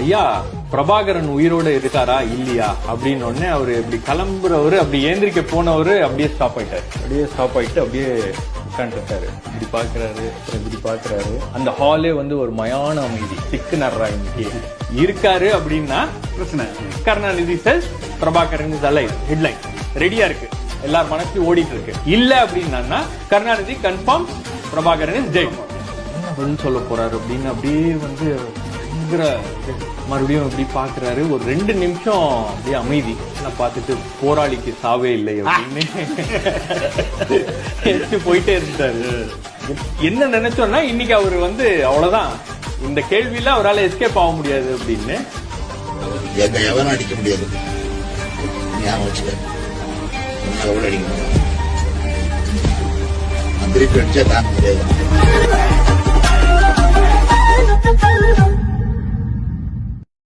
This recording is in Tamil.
ஐயா பிரபாகரன் உயிரோட இருக்காரா இல்லையா அப்படின்னு உடனே அவரு இப்படி கிளம்புறவரு அப்படி ஏந்திரிக்க போனவரு அப்படியே ஸ்டாப் ஆயிட்டு அப்படியே உட்காந்துட்டாரு. இப்படி பாக்குறாரு. அந்த ஹாலே வந்து ஒரு மயான அமைதி திக்குனர்றா இன்னைக்கு இருக்காரு அப்படின்னா பிரச்சனை. Karunanidhi says Prabhakaran is alive. Headline ரெடியா இருக்கு, எல்லார் மனசுலயும் ஓடிட்டு இருக்கு. இல்ல அப்படின்னா Karunanidhi confirm Prabhakaran is dead. என்ன பதில் சொல்ல போறாரு அப்படின்னு அப்படியே வந்து மறுபடியும் இப்படி பாக்குறாரு. ஒரு 2 நிமிஷம் அப்படியே அமைதி பார்த்துட்டு போராளிக்கு சாவே இல்லை அப்படின்னு போயிட்டே இருந்தாரு. என்ன நினைச்சோம்னா இன்னைக்கு அவரு வந்து அவ்வளவுதான், இந்த கேள்வியில அவரால் எஸ்கேப் ஆக முடியாது அப்படின்னு. எவனும் அடிக்க முடியாது, அடிக்க முடியாது, திருப்பி அடிச்சா தாங்க முடியாது.